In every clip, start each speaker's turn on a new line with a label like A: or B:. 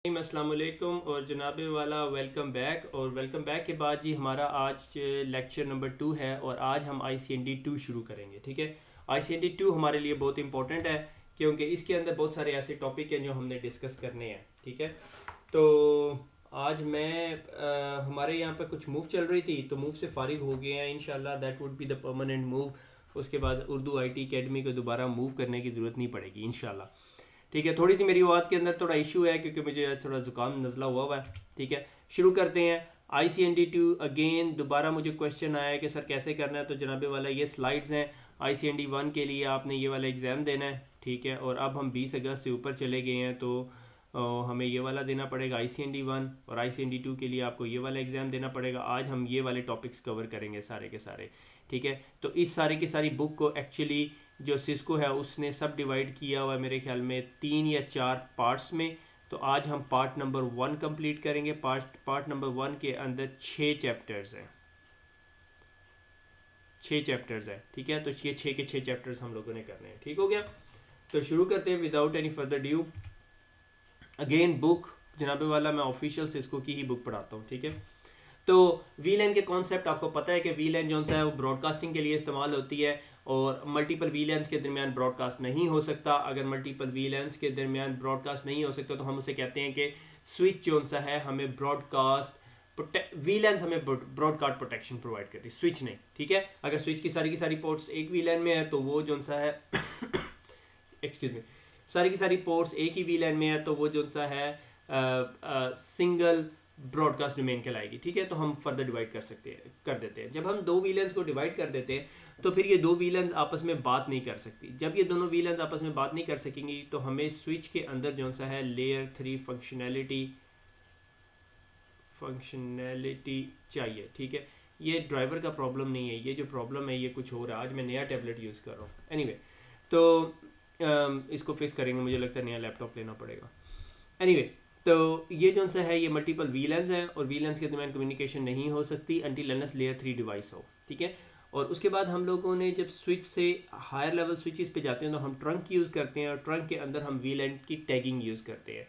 A: अस्सलाम वालेकुम और जनाब वाला वेलकम बैक। और वेलकम बैक के बाद जी हमारा आज लेक्चर नंबर 2 है और आज हम ICND 2 शुरू करेंगे। ठीक है, ICND 2 हमारे लिए बहुत इंपॉर्टेंट है क्योंकि इसके अंदर बहुत सारे ऐसे टॉपिक हैं जो हमने डिस्कस करने हैं। ठीक है, तो आज हमारे यहाँ पे कुछ मूव चल रही थी तो मूव से फारिग हो गए हैं। इंशाल्लाह that would be the permanent move. उसके बाद उर्दू IT अकेडमी को दोबारा मूव करने की ज़रूरत नहीं पड़ेगी इंशाल्लाह। ठीक है, थोड़ी सी मेरी आवाज़ के अंदर थोड़ा इशू है क्योंकि मुझे थोड़ा ज़ुकाम नज़ला हुआ है। ठीक है, शुरू करते हैं। ICND 2 अगेन दोबारा मुझे क्वेश्चन आया है कि सर कैसे करना है। तो जनाबे वाला ये स्लाइड्स हैं। ICND 1 के लिए आपने ये वाला एग्ज़ाम देना है। ठीक है, और अब हम 20 अगस्त से ऊपर चले गए हैं तो हमें ये वाला देना पड़ेगा ICND 1, और ICND 2 के लिए आपको ये वाला एग्ज़ाम देना पड़ेगा। आज हम ये वाले टॉपिक्स कवर करेंगे सारे के सारे। ठीक है, तो इस सारे की सारी बुक को एक्चुअली जो सिस्को है उसने सब डिवाइड किया हुआ है मेरे ख्याल में 3 या 4 पार्ट्स में। तो आज हम पार्ट नंबर 1 कंप्लीट करेंगे। पार्ट नंबर 1 के अंदर 6 चैप्टर्स हैं। 6 चैप्टर्स हैं। ठीक है, तो ये 6 के 6 चैप्टर्स हम लोगों ने करने हैं। ठीक हो गया, तो शुरू करते हैं without any further due. Again book जनाबे वाला मैं ऑफिशियल सिस्को की ही बुक पढ़ाता हूँ। ठीक है, तो VLAN के कॉन्सेप्ट आपको पता है कि VLAN जो है वो ब्रॉडकास्टिंग के लिए इस्तेमाल होती है और मल्टीपल VLANs के दरमियान ब्रॉडकास्ट नहीं हो सकता। अगर मल्टीपल VLANs के दरमियान ब्रॉडकास्ट नहीं हो सकता तो हम उसे कहते हैं कि स्विच जो सा है हमें ब्रॉडकास्ट VLANs हमें ब्रॉडकास्ट प्रोटेक्शन प्रोवाइड करती है, स्विच नहीं। ठीक है, अगर स्विच की सारी पोर्ट्स एक VLAN में है तो वो जो सा है एक्सक्यूज मी, सारी की सारी पोर्ट्स एक ही VLAN में है तो वो जो सा है सिंगल ब्रॉडकास्ट डोमेन कहलाएगी। ठीक है, तो हम फर्दर डिवाइड कर देते हैं। जब हम दो VLANs को डिवाइड कर देते हैं तो फिर ये दो VLANs आपस में बात नहीं कर सकती। जब ये दोनों VLANs आपस में बात नहीं कर सकेंगी तो हमें स्विच के अंदर जो सा है लेयर 3 फंक्शनैलिटी चाहिए। ठीक है, ये ड्राइवर का प्रॉब्लम नहीं है, ये जो प्रॉब्लम है ये कुछ और है। आज मैं नया टैबलेट यूज़ कर रहा हूँ। एनीवे, तो इसको फिक्स करेंगे, मुझे लगता है नया लैपटॉप लेना पड़ेगा। एनीवे, तो ये जो सा है ये मल्टीपल VLANs हैं और VLANs के दरमियान कम्युनिकेशन नहीं हो सकती अनटिल अनलेस लेयर 3 डिवाइस हो। ठीक है, और उसके बाद हम लोगों ने जब स्विच से हायर लेवल स्विचेस पे जाते हैं तो हम ट्रंक यूज़ करते हैं और ट्रंक के अंदर हम VLAN की टैगिंग यूज़ करते हैं।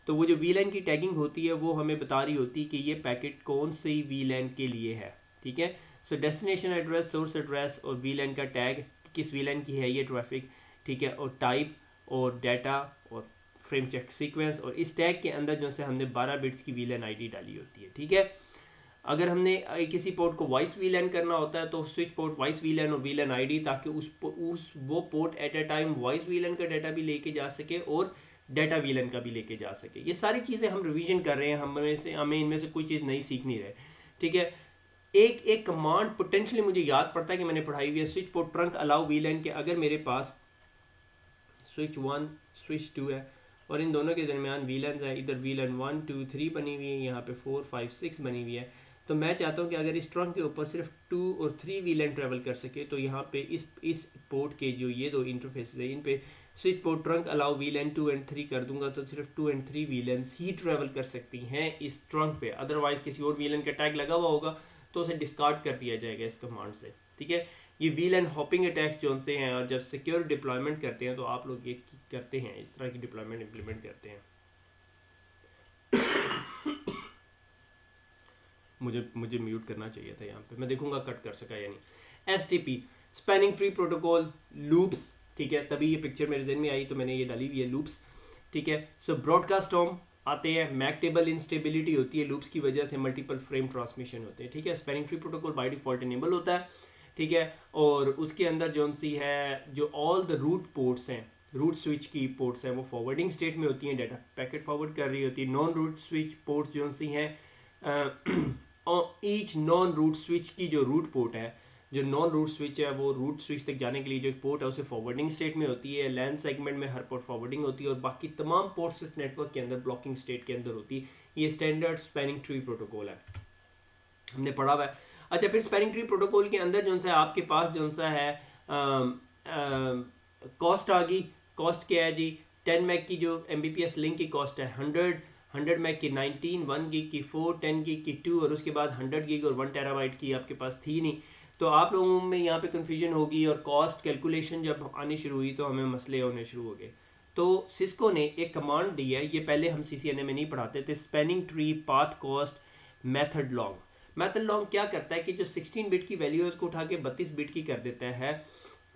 A: तो वो जो VLAN की टैगिंग होती है वो हमें बता रही होती है कि ये पैकेट कौन सी VLAN के लिए है। ठीक है, सो डेस्टिनेशन एड्रेस, सोर्स एड्रेस और VLAN का टैग, किस VLAN की है ये ट्रैफिक। ठीक है, और टाइप और डाटा और फ्रेम चेक सीक्वेंस, और इस टैग के अंदर जो से हमने 12 बिट्स की VLAN ID डाली होती है। ठीक है, अगर हमने किसी पोर्ट को वॉइस VLAN करना होता है तो स्विच पोर्ट वॉइस VLAN और VLAN ID, ताकि वो port at a time voice VLAN का डाटा भी लेके जा सके और डाटा VLAN का भी लेके जा सके। ये सारी चीज़ें हम रिवीजन कर रहे हैं, हमें इनमें से कोई चीज़ नहीं सीख नहीं रहे। ठीक है, एक एक कमांड पोटेंशियली मुझे याद पड़ता है कि मैंने पढ़ाई हुई है, switch port trunk allow VLAN के। अगर मेरे पास स्विच 1 स्विच 2 है और इन दोनों के दरमियान VLANs है, इधर VLAN 1 2 3 बनी हुई है, यहाँ पे 4 5 6 बनी हुई है, तो मैं चाहता हूँ कि अगर इस ट्रंक के ऊपर सिर्फ 2 और 3 VLAN ट्रैवल कर सके तो यहाँ पे इस पोर्ट के जो ये दो इंटरफेसेस है इन पे switch port trunk allow VLAN 2 and 3 कर दूंगा तो सिर्फ 2 एंड 3 VLANs ही ट्रैवल कर सकती हैं इस ट्रंक पे। अदरवाइज किसी और VLAN का टैग लगा हुआ होगा तो उसे डिस्कार्ड कर दिया जाएगा इस कमांड से। ठीक है, ये VLAN हॉपिंग अटैक्स जो से हैं, और जब सिक्योर डिप्लॉयमेंट करते हैं तो आप लोग ये करते हैं, इस तरह की डिप्लॉयमेंट इंप्लीमेंट करते हैं। मुझे म्यूट करना चाहिए था यहाँ पे, मैं देखूंगा कट कर सका या नहीं। STP spanning tree protocol loops. ठीक है, तभी ये पिक्चर मेरे जहन में आई तो मैंने ये डाली हुई है लूप्स। ठीक है, सो ब्रॉडकास्ट टर्म आते हैं, मैक टेबल इंस्टेबिलिटी होती है लूप्स की वजह से, मल्टीपल फ्रेम ट्रांसमिशन होते हैं। ठीक है, spanning tree protocol by default enable होता है। ठीक है, और उसके अंदर जो सी है जो ऑल द रूट पोर्ट्स हैं, रूट स्विच की पोर्ट्स हैं वो फॉरवर्डिंग स्टेट में होती हैं, डाटा पैकेट फॉरवर्ड कर रही होती है। नॉन रूट स्विच पोर्ट्स जो सी हैं, ईच नॉन रूट स्विच की जो रूट पोर्ट है, जो नॉन रूट स्विच है वो रूट स्विच तक जाने के लिए जो एक पोर्ट है उसे फॉरवर्डिंग स्टेट में होती है। लैन सेगमेंट में हर पोर्ट फॉरवर्डिंग होती है और बाकी तमाम पोर्ट्स नेटवर्क के अंदर ब्लॉकिंग स्टेट के अंदर होती है। ये स्टैंडर्ड स्पैनिंग ट्री प्रोटोकॉल है, हमने पढ़ा हुआ है। अच्छा, फिर स्पैनिंग ट्री प्रोटोकॉल के अंदर जो सा आपके पास जो सा है कॉस्ट आ गई। कॉस्ट क्या है जी, 10 मैग की जो Mbps लिंक की कॉस्ट है 100 मैग की 19, 1 गीग की 4, 10 गीग की 2 और उसके बाद 100 गीग और 1 टेराबाइट की आपके पास थी नहीं। तो आप लोगों में यहाँ पे कन्फ्यूजन होगी और कॉस्ट कैलकुलेशन जब आनी शुरू हुई तो हमें मसले होने शुरू हो गए। तो सिस्को ने एक कमांड दी है, ये पहले हम CCNA में नहीं पढ़ाते थे, spanning tree path cost method long. Method long क्या करता है कि जो 16 बिट की वैल्यू है उसको उठा के 32 बिट की कर देता है,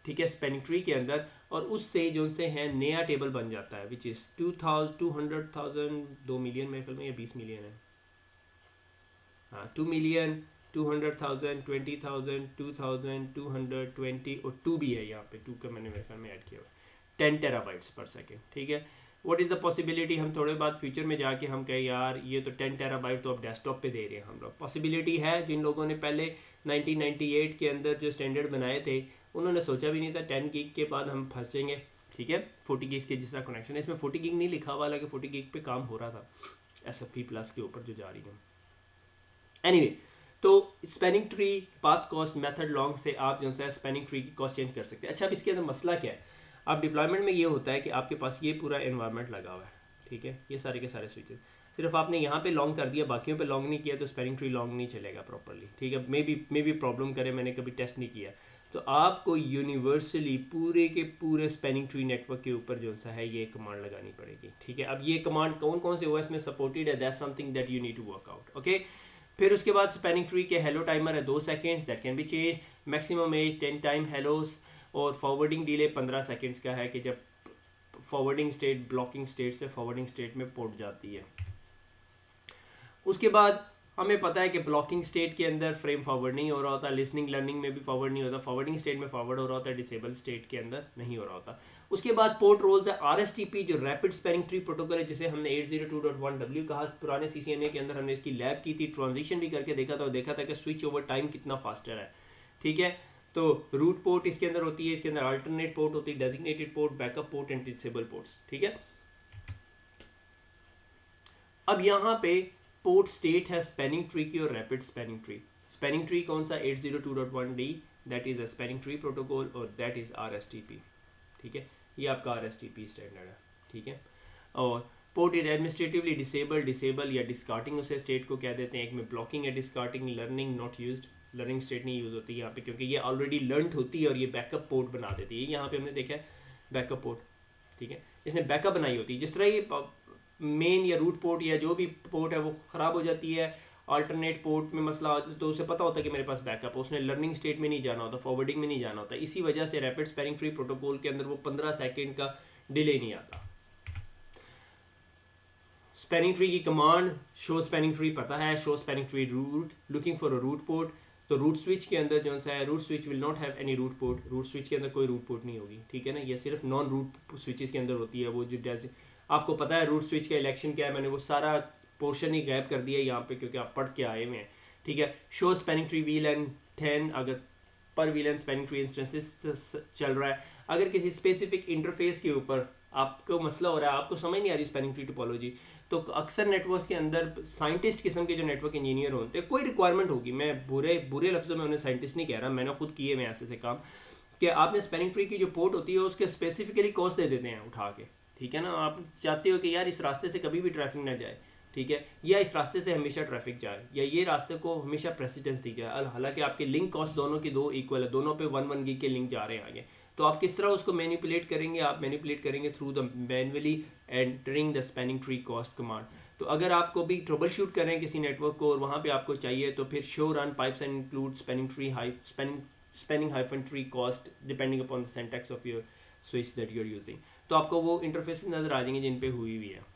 A: ठीक है, स्पैनिंग ट्री के अंदर, और उससे जो उनसे है नया टेबल बन जाता है विच इज़ 200,000 2 मिलियन मेरे ख्याल में, या 20 मिलियन है, हाँ 2 मिलियन 200,000 20,000 2,000 220 और 2 भी है यहाँ पे, 2 का मैंने मेरे ख्याल में ऐड किया हुआ, 10 टेराबाइट्स पर सेकेंड, ठीक है। व्हाट इज़ द पॉसिबिलिटी, हम थोड़े बाद फ्यूचर में जाके हम कहें यार ये तो 10 टेराबाइट तो अब डेस्कटॉप पे दे रहे हैं हम लोग, पॉसिबिलिटी है। जिन लोगों ने पहले 1998 के अंदर जो स्टैंडर्ड बनाए थे उन्होंने सोचा भी नहीं था 10 गीग के बाद हम फंस जाएंगे, ठीक है। 40 गीग के जिस तरह कनेक्शन है, इसमें 40 गीग नहीं लिखा हुआ, हालांकि 40 गीग पे काम हो रहा था SFP प्लस के ऊपर जो जा रही है। एनीवे, तो spanning tree path cost method long से आप जो है स्पैनिंग ट्री की कॉस्ट चेंज कर सकते हैं। अच्छा, अब इसके अंदर मसला क्या है, आप डिप्लॉयमेंट में ये होता है कि आपके पास ये पूरा एनवायरनमेंट लगा हुआ है, ठीक है, ये सारे के सारे स्विचेस, सिर्फ आपने यहाँ पे लॉन्ग कर दिया, बाकियों पे लॉन्ग नहीं किया, तो स्पैनिंग ट्री लॉन्ग नहीं चलेगा प्रॉपर्ली, ठीक है। मे बी प्रॉब्लम करे, मैंने कभी टेस्ट नहीं किया। तो आपको यूनिवर्सली पूरे के पूरे स्पैनिंग ट्री नेटवर्क के ऊपर जो सा है ये कमांड लगानी पड़ेगी, ठीक है। अब ये कमांड कौन कौन से OS में सपोर्टेड है, that's something that you need to work out, okay. फिर उसके बाद स्पैनिंग ट्री के हेलो टाइमर है 2 seconds, that can be change, maximum age 10 time hellos, और फॉरवर्डिंग डिले 15 सेकेंड्स का है कि जब फॉरवर्डिंग स्टेट ब्लॉकिंग स्टेट से फॉरवर्डिंग स्टेट में पहुंच जाती है। उसके बाद हमें पता है कि ब्लॉकिंग स्टेट के अंदर फ्रेम फॉरवर्ड नहीं हो रहा होता, लिसनिंग लर्निंग में भी फॉरवर्ड नहीं होता, फॉरवर्डिंग स्टेट में फॉरवर्ड हो रहा होता है, डिसेबल स्टेट के अंदर नहीं हो रहा होता। उसके बाद पोर्ट रोल्स है RSTP जो रैपिड स्पैनिंग ट्री प्रोटोकॉल है, जिसे हमने 802.1W कहा, पुराने CCNA के अंदर हमने इसकी लैब की थी, ट्रांजिशन भी करके देखा था और देखा था कि स्विच ओवर टाइम कितना फास्टर है, ठीक है। तो रूट पोर्ट इसके अंदर होती है, इसके अंदर अल्टरनेट पोर्ट होती है, designated port, backup port and disable ports, ठीक है। अब यहाँ पे पोर्ट स्टेट है स्पैनिंग ट्री की और rapid spanning tree. Spanning tree कौन सा, 802.1D, that is a spanning tree protocol, और दैट इज RSTP, ठीक है, ये आपका RSTP स्टैंडर्ड है, ठीक है। और पोर्ट इज एडमिनिस्ट्रेटिवली डिसेबल या डिस्कार्टिंग उसे स्टेट को कह देते हैं, एक में ब्लॉकिंग है, discarding, learning not used, learning state नहीं यूज होती यहाँ पे क्योंकि ये ऑलरेडी लर्नड होती है और ये बैकअप पोर्ट बना देती है। यहाँ पे हमने देखा है बैकअप पोर्ट, ठीक है, इसने बैकअप बनाई होती है। जिस तरह ये मेन या रूट पोर्ट या जो भी पोर्ट है वो ख़राब हो जाती है, अल्टरनेट पोर्ट में मसला तो उसे पता होता है कि मेरे पास बैकअप है, उसने लर्निंग स्टेट में नहीं जाना होता, फॉरवर्डिंग में नहीं जाना होता। इसी वजह से रैपिड स्पैनिंग ट्री प्रोटोकॉल के अंदर वो 15 सेकेंड का डिले नहीं आता। स्पैनिंग ट्री की कमांड शो स्पैनिंग ट्री पता है, show spanning tree root, looking for a root port. तो रूट स्विच के अंदर जो सा है, root switch will not have any root port, root switch के अंदर कोई रूट पोर्ट नहीं होगी, ठीक है ना, ये सिर्फ नॉन रूट स्विचेस के अंदर होती है। वो जो आपको पता है रूट स्विच का इलेक्शन क्या है, मैंने वो सारा पोर्शन ही गैप कर दिया यहाँ पे क्योंकि आप पढ़ के आए हुए हैं, ठीक है। शो स्पैनिंग ट्री VLAN 10 अगर पर VLAN स्पैनिंग ट्री इंस्टेंसेस चल रहा है। अगर किसी स्पेसिफिक इंटरफेस के ऊपर आपको मसला हो रहा है, आपको समझ नहीं आ रही स्पैनिंग ट्री टोपोलॉजी, तो अक्सर नेटवर्क्स के अंदर साइंटिस्ट किस्म के जो नेटवर्क इंजीनियर होते हैं, कोई रिक्वायरमेंट होगी, मैं बुरे लफ्ज़ों में उन्हें साइंटिस्ट नहीं कह रहा, मैंने खुद किए मैं ऐसे काम कि आपने स्पैनिंग ट्री की जो पोर्ट होती है उसके स्पेसिफिकली कॉस्ट दे देते हैं उठा के, ठीक है ना। आप चाहते हो कि यार इस रास्ते से कभी भी ट्रैफिक ना जाए, ठीक है, या इस रास्ते से हमेशा ट्रैफिक जाए, या ये रास्ते को हमेशा प्रेसिडेंस दी जाए। हालांकि आपके लिंक कॉस्ट दोनों की 2 इक्वल है, दोनों पे 1 गीग के लिंक जा रहे हैं आगे, तो आप किस तरह उसको मैनिपुलेट करेंगे, आप मैनिपुलेट करेंगे through the manually entering the spanning tree cost command. तो अगर आपको भी ट्रबल शूट करें किसी नेटवर्क को और वहाँ पे आपको चाहिए, तो फिर show run pipes and include spanning tree spanning hyphen tree cost depending upon the syntax of your switch that you are using. तो आपको वो इंटरफेस नज़र आ जाएंगे जिन पे हुई हुई है।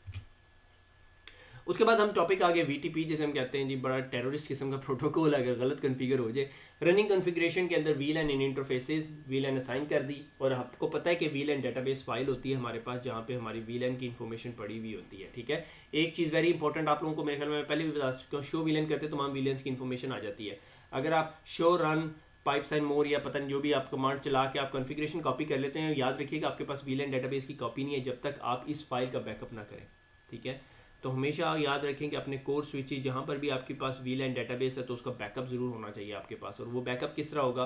A: उसके बाद हम टॉपिक आगे VTP जैसे हम कहते हैं जी, बड़ा टेररिस्ट किस्म का प्रोटोकॉल अगर गलत कन्फिगर हो जाए। रनिंग कन्फिग्रेशन के अंदर VLAN इन इंटरफेसेस VLAN असाइन कर दी, और आपको पता है कि VLAN डेटाबेस फाइल होती है हमारे पास जहाँ पे हमारी VLAN की इन्फॉर्मेशन पड़ी हुई होती है, ठीक है। एक चीज़ वेरी इंपॉर्टेंट आप लोगों को मेरे ख्याल में पहले भी बता चुका हूँ, शो VLAN करते तमाम VLANs की इन्फॉर्मेशन आ जाती है। अगर आप show run pipes and more या पता नहीं जो भी आप कमांड चला के आप कॉन्फ़िगरेशन कॉपी कर लेते हैं, याद रखिएगा आपके पास VLAN डेटाबेस की कॉपी नहीं है जब तक आप इस फाइल का बैकअप ना करें, ठीक है। तो हमेशा याद रखें कि अपने कोर स्विचेस जहाँ पर भी आपके पास VLAN डेटाबेस है तो उसका बैकअप ज़रूर होना चाहिए आपके पास, और वो बैकअप किस तरह होगा,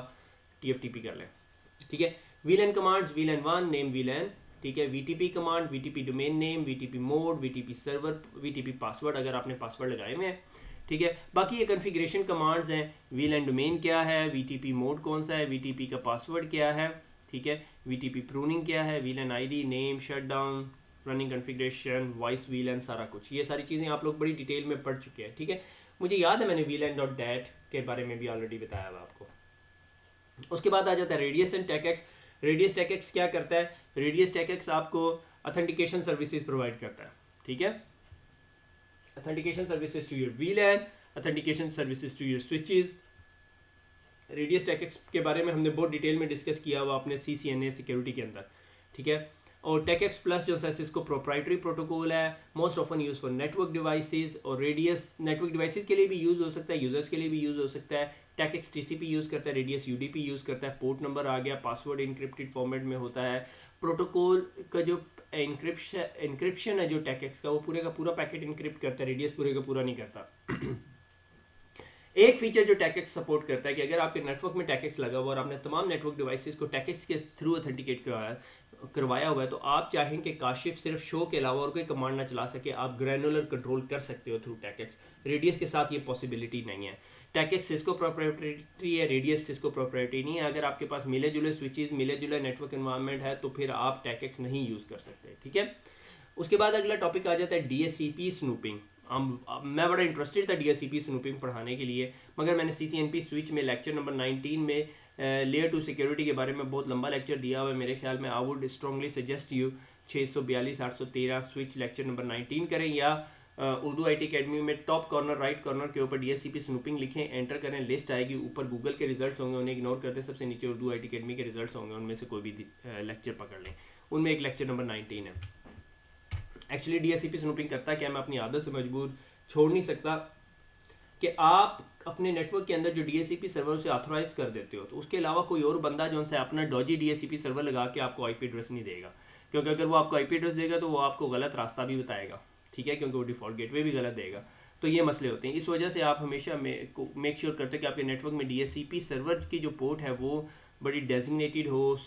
A: TFTP कर लें, ठीक है। VLAN commands VLAN 1 name VLAN, ठीक है। VTP command VTP domain name, VTP mode, VTP server, VTP password अगर आपने पासवर्ड लगाए हुए हैं, ठीक है। बाकी ये कन्फिग्रेशन कमांड्स हैं, VLAN डोमेन क्या है, VTP मोड कौन सा है, VTP का पासवर्ड क्या है, ठीक है, VTP प्रूनिंग क्या है, VLAN ID, name, shutdown, running configuration, voice VLAN, सारा कुछ, ये सारी चीज़ें आप लोग बड़ी डिटेल में पढ़ चुके हैं, ठीक है। मुझे याद है मैंने VLAN.dat के बारे में भी ऑलरेडी बताया हुआ आपको। उसके बाद आ जाता है रेडियस एंड टेकएक्स। रेडियस टेकएक्स क्या करता है? रेडियस टेकएक्स आपको ऑथेंटिकेशन सर्विसेज प्रोवाइड करता है, ठीक है। Authentication services to your VLAN, authentication services to your switches. RADIUS TACACS के बारे में हमने बहुत डिटेल में डिस्कस किया हुआ अपने CCNA सिक्योरिटी के अंदर, ठीक है। और टेकएक्स प्लस जो है इसको प्रोप्राइटरी प्रोटोकॉल है, most often use for network devices. और रेडियस नेटवर्क डिवाइसेस के लिए भी यूज़ हो सकता है, यूजर्स के लिए भी यूज़ हो सकता है। टेकएक्स TCP यूज़ करता है, रेडियस UDP यूज़ करता है। पोर्ट नंबर आ गया, पासवर्ड इनक्रिप्टेड फॉर्मेट में होता है। प्रोटोकॉल का जो इंक्रिप्शन है जो टेकएक्स का, वो पूरे का पूरा पैकेट इनक्रिप्ट करता है, रेडियस पूरे का पूरा नहीं करता। एक फीचर जो टेकएक्स सपोर्ट करता है कि अगर आपके नेटवर्क में टेकएक्स लगा हुआ और आपने तमाम नेटवर्क डिवाइसेस को टेकएक्स के थ्रू ऑथेंटिकेट करवाया हुआ है, तो आप चाहें कि काशिफ सिर्फ शो के अलावा और कोई कमांड ना चला सके, आप ग्रैनुलर कंट्रोल कर सकते हो थ्रू टेकएक्स। रेडियस के साथ ये पॉसिबिलिटी नहीं है। टेकएक्स सिस्को प्रोप्राइटरी है, रेडियस सिस्को प्रोप्राइटरी नहीं है। अगर आपके पास मिले जुले स्विचेस, मिले जुले नेटवर्क एनवायरनमेंट है, तो फिर आप टेकएक्स नहीं यूज़ कर सकते, ठीक है। उसके बाद अगला टॉपिक आ जाता है DHCP स्नूपिंग। मैं बड़ा इंटरेस्टेड था DHCP स्नूपिंग पढ़ाने के लिए, मगर मैंने CCNP स्विच में लेक्चर नंबर 19 में लेयर 2 सिक्योरिटी के बारे में बहुत लंबा लेक्चर दिया हुआ है। मेरे ख्याल में I would strongly suggest you 642 813 switch lecture number 19 करें, या उर्दू IT अकेडमी में टॉप कॉर्नर राइट कॉर्नर के ऊपर DHCP स्नूपिंग लिखें, एंटर करें, लिस्ट आएगी, ऊपर गूगल के रिजल्ट्स होंगे, उन्हें इग्नोर करते सबसे नीचे उर्दू IT अकेडमी के रिजल्ट्स होंगे, उनमें से कोई भी लेक्चर पकड़ लें, उनमें एक लेक्चर नंबर 19 है। एक्चुअली DHCP स्नूपिंग करता क्या, मैं अपनी आदत से मजबूर छोड़ नहीं सकता कि आप अपने नेटवर्क के अंदर जो DHCP सर्वर से ऑथोराइज कर देते हो, तो उसके अलावा कोई और बंदा जो उनसे अपना डॉजी DHCP सर्वर लगा के आपको IP एड्रेस नहीं देगा, क्योंकि अगर वो आपको IP एड्रेस देगा तो वो आपको गलत रास्ता भी बताएगा, ठीक है, क्योंकि वो डिफ़ॉल्ट गेटवे भी गलत देगा। तो ये मसले होते हैं। इस वजह से आप हमेशा मेक श्योर करते हैं कि आपके नेटवर्क में DHCP सर्वर की जो पोर्ट है वो बड़ी डेजिग्नेटेड हो,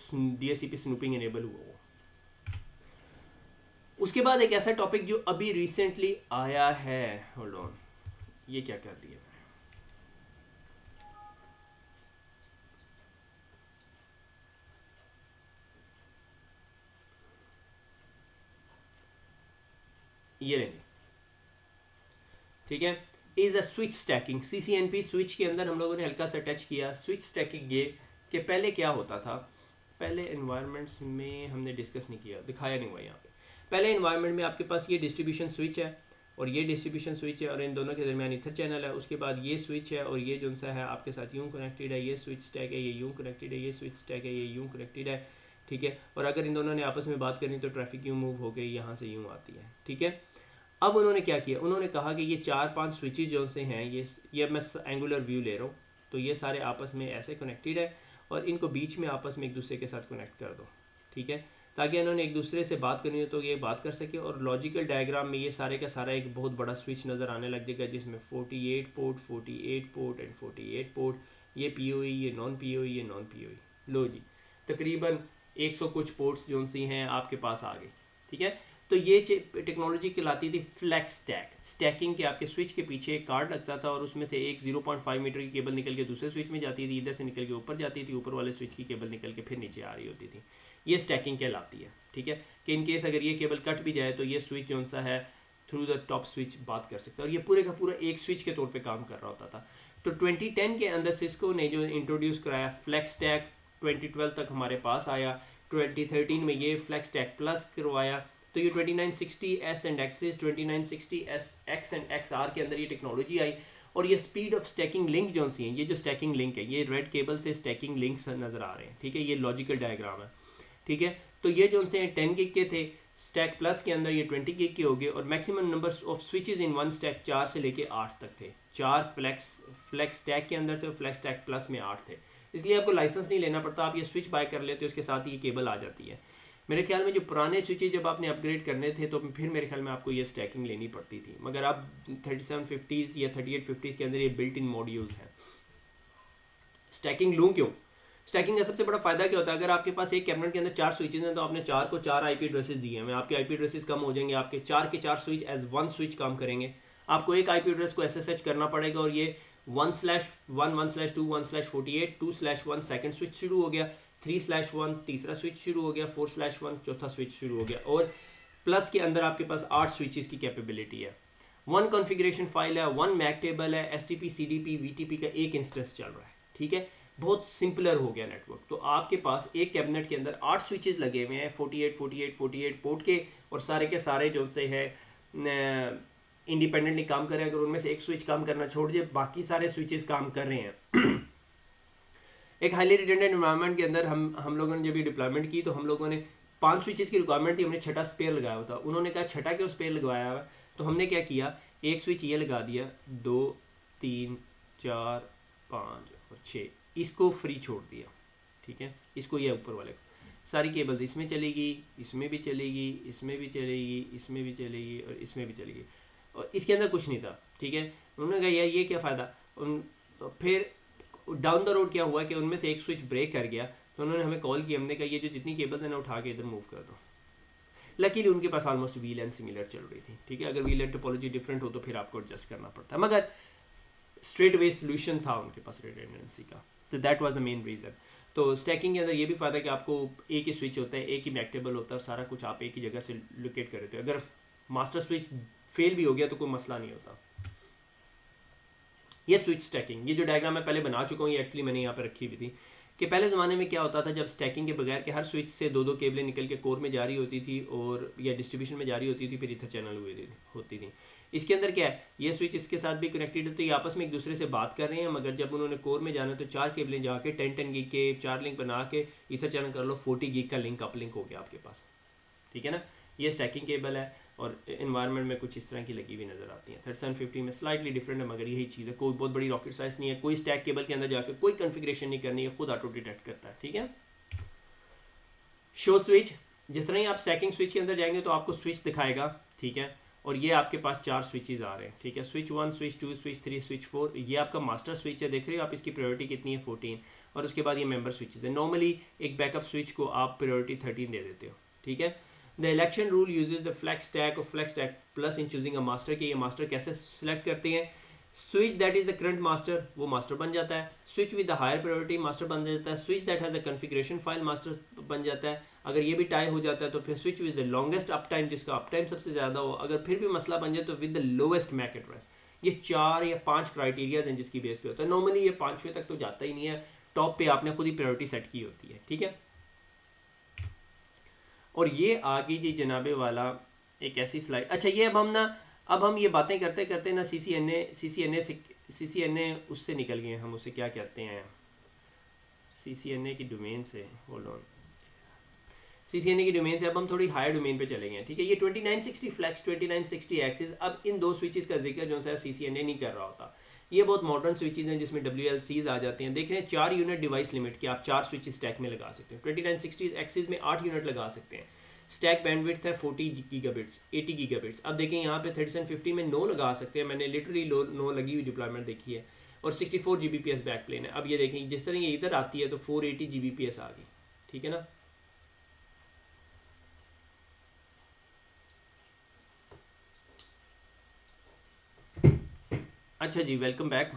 A: DHCP स्नूपिंग इनेबल हुआ हो। उसके बाद एक ऐसा टॉपिक जो अभी रिसेंटली आया है, होल्ड ऑन, ये क्या कर दिया मैंने, ये लेंगे, ठीक है, is a switch stacking. CCNP switch के अंदर हम लोगों ने हल्का सा टच किया स्विच स्टैकिंग, ये कि पहले क्या होता था, पहले एनवायरनमेंट्स में हमने डिस्कस नहीं किया, दिखाया नहीं हुआ यहाँ पे। पहले एनवायरनमेंट में आपके पास ये डिस्ट्रीब्यूशन स्विच है और ये डिस्ट्रीब्यूशन स्विच है और इन दोनों के दरमियान ईथर चैनल है। उसके बाद ये स्विच है और ये जो सा है आपके साथ यूं कनेक्टेड है, ये स्विच स्टैक है, ये यूं कनेक्टेड है, ये स्विच स्टैक है, ये यूं कनेक्टेड है, ठीक है। और अगर इन दोनों ने आपस में बात करनी तो ट्रैफिक यूं मूव होकर यहाँ से यूं आती है, ठीक है। अब उन्होंने क्या किया, उन्होंने कहा कि ये 4-5 स्विचेज जो से हैं, ये मैं एंगुलर व्यू ले रहा हूँ, तो ये सारे आपस में ऐसे कनेक्टेड है और इनको बीच में आपस में एक दूसरे के साथ कनेक्ट कर दो, ठीक है, ताकि इन्होंने एक दूसरे से बात करनी हो तो ये बात कर सके। और लॉजिकल डायग्राम में ये सारे का सारा एक बहुत बड़ा स्विच नज़र आने लग जाएगा, जिसमें 48 पोर्ट, 48 पोर्ट एंड 48 पोर्ट, ये PoE, ये नॉन PoE, ये नॉन PoE। लो जी, तकरीबन 100 कुछ पोर्ट्स जो सी हैं आपके पास आ गए, ठीक है। तो ये टेक्नोलॉजी कहलाती थी फ्लैक्स स्टैक। स्टैकिंग के आपके स्विच के पीछे एक कार्ड लगता था और उसमें से एक 0.5 मीटर की केबल निकल के दूसरे स्विच में जाती थी, इधर से निकल के ऊपर जाती थी, ऊपर वाले स्विच की केबल निकल के फिर नीचे आ रही होती थी। ये स्टैकिंग कहलाती है, ठीक है, कि इन केस अगर ये केबल कट भी जाए तो ये स्विच जो सा है थ्रू द टॉप स्विच बात कर सकता है, और ये पूरे का पूरा एक स्विच के तौर पर काम कर रहा होता था। तो 2010 के अंदर सिस्को ने जो इंट्रोड्यूस कराया फ्लैक्स स्टैक, 2012 तक हमारे पास आया, 2013 में ये फ्लैक्स स्टैक प्लस करवाया। तो ये 2960S and axis, 2960S and XR के अंदर ये टेक्नोलॉजी आई और ये स्पीड ऑफ स्टैकिंग लिंक जो सी हैं, ये जो स्टैकिंग लिंक है, ये रेड केबल से स्टैकिंग लिंक्स नज़र आ रहे हैं, ठीक है, ये लॉजिकल डायग्राम है, ठीक है। तो ये जो से 10 गिग के थे, स्टैक प्लस के अंदर ये 20 गिग के हो गए और maximum number of switches in one stack 4 से लेके 8 तक थे। 4 फ्लैक्स स्टैक के अंदर थे और फ्लैक्स स्टैक प्लस में 8 थे, इसलिए आपको लाइसेंस नहीं लेना पड़ता, आप ये स्विच बाय कर लेते हो, उसके साथ ये केबल आ जाती है। मेरे ख्याल में जो पुराने स्विचेज जब आपने अपग्रेड करने थे तो फिर मेरे ख्याल में आपको ये स्टैकिंग लेनी पड़ती थी, मगर अब 3750 या 3850 के अंदर ये बिल्ट इन मॉड्यूल्स हैं। स्टैकिंग लूँ क्यों? स्टैकिंग का सबसे बड़ा फायदा क्या होता है, अगर आपके पास एक कैबिनेट के अंदर 4 स्विचेज हैं तो आपने 4 को 4 IP एड्रेसेस दिए हैं, आपके IP एड्रेसेस कम हो जाएंगे, आपके 4 के 4 स्विच एज वन स्विच काम करेंगे। आपको एक IP एड्रेस को SSH करना पड़ेगा और ये 1/1, 1/2, 1/48, 2/1 सेकंड स्विच शुरू हो गया, 3/1 तीसरा स्विच शुरू हो गया, 4/1 चौथा स्विच शुरू हो गया, और प्लस के अंदर आपके पास 8 स्विचेस की कैपेबिलिटी है। 1 कॉन्फ़िगरेशन फाइल है, 1 मैक टेबल है, STP CDP VTP का एक इंस्टेंस चल रहा है, ठीक है। बहुत सिंपलर हो गया नेटवर्क। तो आपके पास एक कैबिनेट के अंदर 8 स्विचेस लगे हुए हैं, 48 पोर्ट के, और सारे के सारे जो से है इंडिपेंडेंटली काम कर रहे हैं। अगर उनमें से एक स्विच काम करना छोड़ दिए, बाकी सारे स्विचेस काम कर रहे हैं। एक हाईली रिडंडेंट एनवायरनमेंट के अंदर हम लोगों ने जब ये डिप्लॉयमेंट की, तो हम लोगों ने 5 स्विचेस की रिक्वायरमेंट थी, हमने छठा स्पेयर लगाया हुआ था। उन्होंने कहा छठा क्यों स्पेयर लगाया हुआ, तो हमने क्या किया, एक स्विच ये लगा दिया, 2 3 4 5 और 6, इसको फ्री छोड़ दिया, ठीक है। इसको ये ऊपर वाले को सारी केबल्स इसमें चलेगी, इसमें भी चलेगी, इसमें भी चलेगी, इसमें भी चलेगी, और इसमें भी चलेगी, और इसके अंदर कुछ नहीं था, ठीक है। उन्होंने कहा यार ये क्या फ़ायदा। फिर डाउन द रोड क्या हुआ कि उनमें से एक स्विच ब्रेक कर गया, तो उन्होंने हमें कॉल किया, हमने कहा ये जो जितनी केबल्स हैं ना उठा के इधर मूव कर दो। लकीली उनके पास ऑलमोस्ट VLAN सिमिलर चल रही थी, ठीक है। अगर VLAN टोपोलॉजी डिफरेंट हो तो फिर आपको एडजस्ट करना पड़ता, मगर स्ट्रेट वे सोल्यूशन था उनके पास रिडंडेंसी का, तो that was the main reason. तो स्टैकिंग के अंदर ये भी फ़ायदा कि आपको एक ही स्विच होता है, एक ही मैक टेबल होता है, और सारा कुछ आप एक ही जगह से लोकेट कर देते हो। अगर मास्टर स्विच फेल भी हो गया तो कोई मसला नहीं होता। ये स्विच स्टैकिंग, ये जो डायग्राम मैं पहले बना चुका हूँ, ये एक्चुअली मैंने यहाँ पर रखी हुई थी कि पहले ज़माने में क्या होता था, जब स्टैकिंग के बगैर के हर स्विच से 2-2 केबलें निकल के कोर में जा रही होती थी, और या डिस्ट्रीब्यूशन में जा रही होती थी, फिर ईथर चैनल होती थी। इसके अंदर क्या है, ये स्विच इसके साथ भी कनेक्टेड है, तो ये आपस में एक दूसरे से बात कर रहे हैं, मगर जब उन्होंने कोर में जाना तो 4 केबलें जाके 10 गीग के 4 लिंक बना के ईथर चैनल कर लो, 40 गीग का लिंक अपलिंक हो गया आपके पास, ठीक है ना। ये स्टैकिंग केबल है, और इन्वायरमेंट में कुछ इस तरह की लगी हुई नज़र आती है। 3750 में स्लाइटली डिफरेंट है, मगर यही चीज़ है, कोई बहुत बड़ी रॉकेट साइंस नहीं है। कोई स्टैक केबल के अंदर जाकर कोई कॉन्फ़िगरेशन नहीं करनी है, खुद ऑटो डिटेक्ट करता है, ठीक है। शो स्विच, जिस तरह ही आप स्टैकिंग स्विच के अंदर जाएंगे तो आपको स्विच दिखाएगा, ठीक है। और ये आपके पास 4 स्विचेज आ रहे हैं, ठीक है। स्विच 1, स्विच 2, स्विच 3, स्विच 4, ये आपका मास्टर स्विच है, देख रहे हो आप, इसकी प्रायोरिटी कितनी है, 14, और उसके बाद ये मेंबर स्विचेज है। नॉर्मली एक बैकअप स्विच को आप प्रायोरिटी 13 दे देते हो, ठीक है। The election rule uses the flex stack और flex stack plus in choosing a master, के ये मास्टर कैसे सिलेक्ट करते हैं। Switch that is the current master, वो मास्टर बन जाता है। Switch with the higher priority, master बन जाता है। Switch that has a configuration file, master बन जाता है। अगर ये भी टाई हो जाता है तो फिर switch with the longest up time, जिसका अप टाइम सबसे ज़्यादा हो। अगर फिर भी मसला बन जाए तो with the lowest MAC address. ये 4 या 5 क्राइटेरियाज हैं जिसकी बेस पे होता है। नॉर्मली ये 5वें तक तो जाता ही नहीं है, टॉप पे आपने खुद ही प्रायोरिटी सेट की होती है, ठीक है। और ये आगे जी जनाबे वाला एक ऐसी स्लाइड, अच्छा ये अब हम ये बातें करते करते ना CCNA उससे निकल गए, हम उसे क्या कहते हैं, CCNA की डोमेन से, होल्ड ऑन, CCNA की डोमेन से अब हम थोड़ी हायर डोमेन पे चले गए, ठीक है। ये 2960 फ्लैक्स, 2960 एक्सिस, अब इन 2 स्विचेस का जिक्र जो है CCNA नहीं कर रहा होता। ये बहुत मॉडर्न स्विचेस हैं जिसमें WLCs आ जाते हैं। देख रहे हैं 4 यूनिट डिवाइस लिमिट की, आप 4 स्विचेस स्टैक में लगा सकते हैं। 2960 एक्सिस में 8 यूनिट लगा सकते हैं। स्टैक बैंडविड्थ है 40 गीगाबिट्स, 80 गीगाबिट्स। अब देखें यहाँ पे 3750 में 9 लगा सकते हैं, मैंने लिटरली 9 लगी हुई डिप्लॉयमेंट देखी है, और 64 Gbps बैक प्लेन है। अब ये देखें जिस तरह ये इधर आती है तो 480 Gbps आ गई, ठीक है ना। अच्छा जी, वेलकम बैक।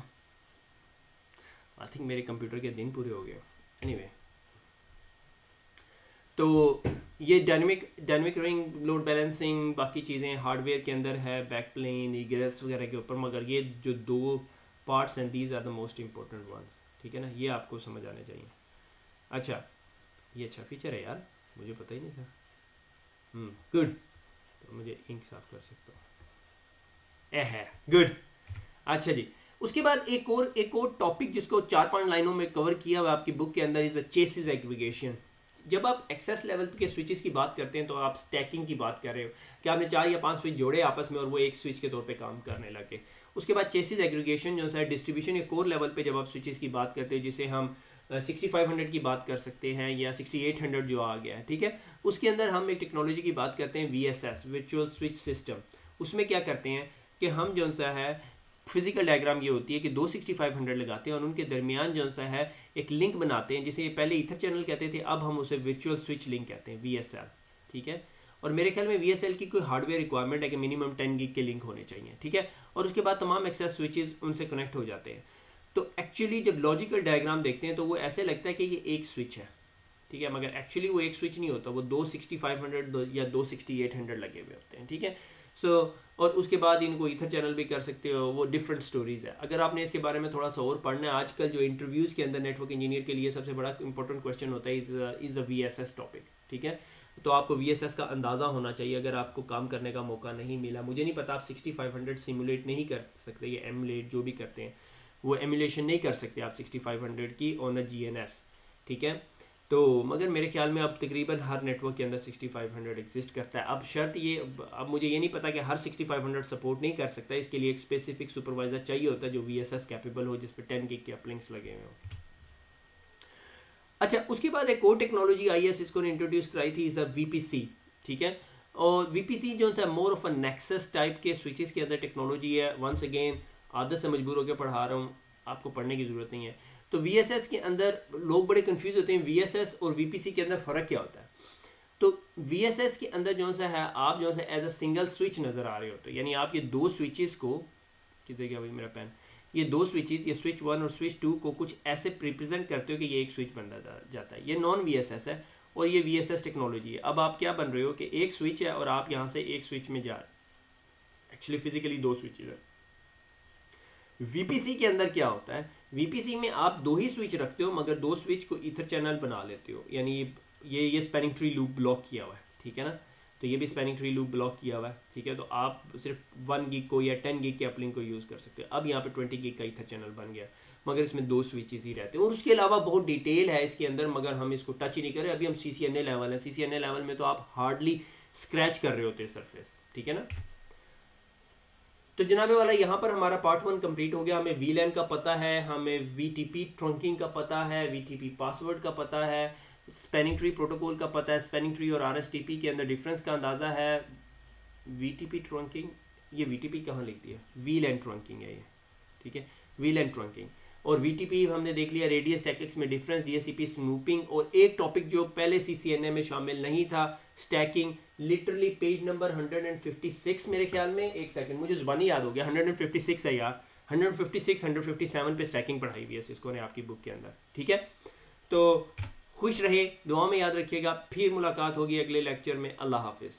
A: आई थिंक मेरे कंप्यूटर के दिन पूरे हो गए। एनीवे, तो ये डायनेमिक रिंग, लोड बैलेंसिंग, बाकी चीज़ें हार्डवेयर के अंदर है, बैक प्लेन, ईग्रेस वगैरह के ऊपर, मगर ये जो 2 पार्ट्स हैं, these are the most important ones, ठीक है ना। ये आपको समझ आने चाहिए। अच्छा, ये अच्छा फीचर है यार, मुझे पता ही नहीं था। गुड, तो मुझे इंक साफ कर सकता हूँ, है गुड। अच्छा जी, उसके बाद एक और टॉपिक जिसको 4-5 लाइनों में कवर किया हुआ आपकी बुक के अंदर, इज अ चेसिस एग्रीगेशन। जब आप एक्सेस लेवल के स्विचेस की बात करते हैं तो आप स्टैकिंग की बात कर रहे हो कि आपने 4 या 5 स्विच जोड़े आपस में और वो एक स्विच के तौर पे काम करने लगे। उसके बाद चेसिस एग्रीगेशन जो है डिस्ट्रीब्यूशन या कोर लेवल पे जब आप स्विचेस की बात करते हैं, जिसे हम 6500 की बात कर सकते हैं या 6800 जो आ गया है, ठीक है। उसके अंदर हम एक टेक्नोलॉजी की बात करते हैं, VSS, वर्चुअल स्विच सिस्टम। उसमें क्या करते हैं कि हम जो सा है फिजिकल डायग्राम ये होती है कि 26500 लगाते हैं और उनके दरमियान जो सा है एक लिंक बनाते हैं, जिसे पहले ईथर चैनल कहते थे, अब हम उसे वर्चुअल स्विच लिंक कहते हैं, VSL, ठीक है। और मेरे ख्याल में VSL की कोई हार्डवेयर रिक्वायरमेंट है कि मिनिमम 10 गीग के लिंक होने चाहिए, ठीक है। और उसके बाद तमाम एक्सेस स्विचेस उनसे कनेक्ट हो जाते हैं। तो एक्चुअली जब लॉजिकल डायग्राम देखते हैं तो वो ऐसे लगता है कि ये एक स्विच है, ठीक है, मगर एक्चुअली वो एक स्विच नहीं होता, वो 26500 या 26800 लगे हुए होते हैं, ठीक है। और उसके बाद इनको ईथर चैनल भी कर सकते हो, वो डिफरेंट स्टोरीज है। अगर आपने इसके बारे में थोड़ा सा और पढ़ना है, आजकल जो इंटरव्यूज़ के अंदर नेटवर्क इंजीनियर के लिए सबसे बड़ा इंपॉर्टेंट क्वेश्चन होता है इज़ अ VSS टॉपिक, ठीक है। तो आपको VSS का अंदाज़ा होना चाहिए। अगर आपको काम करने का मौका नहीं मिला, मुझे नहीं पता, आप 6500 सिमुलेट नहीं कर सकते, ये एमुलेट जो भी करते हैं वो एमुलेशन नहीं कर सकते आप 6500 की ऑन अ GNS, ठीक है। तो मगर मेरे ख्याल में अब तकरीबन हर नेटवर्क के अंदर 6500 एग्जिस्ट करता है। अब शर्त ये, अब मुझे ये नहीं पता कि हर 6500 सपोर्ट नहीं कर सकता, इसके लिए एक स्पेसिफिक सुपरवाइज़र चाहिए होता है जो VSS कैपेबल हो, जिस पर 10 gig के अपलिंक्स लगे हुए हों। अच्छा, उसके बाद एक और टेक्नोलॉजी आई है, इसको इंट्रोड्यूस कराई थी, इज़ अ VPC, ठीक है। और VPC जो है more of a nexus type के स्विचेस के अंदर टेक्नोलॉजी है। वंस अगेन आदत से मजबूर होकर पढ़ा रहा हूँ, आपको पढ़ने की ज़रूरत नहीं है। तो VSS के अंदर लोग बड़े कंफ्यूज होते हैं, VSS और VPC के अंदर फ़र्क क्या होता है। तो VSS के अंदर जो सा है, आप जो सा एज अ सिंगल स्विच नज़र आ रहे होते हैं, यानी आप ये दो स्विचेस को, किधर गया भाई मेरा पेन, ये दो स्विचेस, ये स्विच 1 और स्विच 2 को कुछ ऐसे रिप्रेजेंट करते हो कि ये एक स्विच बन जाता है। ये नॉन VSS है और ये VSS टेक्नोलॉजी है। अब आप क्या बन रहे हो कि एक स्विच है और आप यहाँ से एक स्विच में जा रहे, एक्चुअली फिजिकली दो स्विचेज है। VPC के अंदर क्या होता है, VPC में आप दो ही स्विच रखते हो मगर दो स्विच को ईथर चैनल बना लेते हो, यानी ये स्पैनिंग ट्री लूप ब्लॉक किया हुआ है, ठीक है ना। तो ये भी स्पैनिंग ट्री लूप ब्लॉक किया हुआ है, ठीक है। तो आप सिर्फ 1 gig को या 10 gig के अपलिंक को यूज़ कर सकते हो। अब यहाँ पे 20 gig का ईथर चैनल बन गया, मगर इसमें दो स्विचेस ही रहते हैं। और उसके अलावा बहुत डिटेल है इसके अंदर, मगर हम इसको टच ही नहीं करें। अभी हम CCNA लेवल है, CCNA लेवल में तो आप हार्डली स्क्रैच कर रहे होते हैं सरफेस, ठीक है ना। तो जनाबे वाला यहाँ पर हमारा पार्ट 1 कंप्लीट हो गया। हमें VLAN का पता है, हमें VTP ट्रंकिंग का पता है, VTP पासवर्ड का पता है, स्पैनिंग ट्री प्रोटोकॉल का पता है, स्पैनिंग ट्री और RSTP के अंदर डिफरेंस का अंदाज़ा है। VTP ट्रंकिंग, ये VTP कहाँ लिखती है, VLAN ट्रंकिंग है ये, ठीक है, VLAN ट्रंकिंग। और VTP हमने देख लिया, रेडियस टैक्टिक्स में डिफरेंस, DSCP स्नूपिंग, और एक टॉपिक जो पहले CCNA में शामिल नहीं था, स्टैकिंग। लिटरली पेज नंबर 156 मेरे ख्याल में, एक सेकंड मुझे ज़ुबानी याद हो गया, 156 है यार, 156 157 पे स्टैकिंग पढ़ाई हुई है सिस्को ने आपकी बुक के अंदर, ठीक है। तो खुश रहे, दुआ में याद रखिएगा, फिर मुलाकात होगी अगले लेक्चर में। अल्लाह हाफिज़।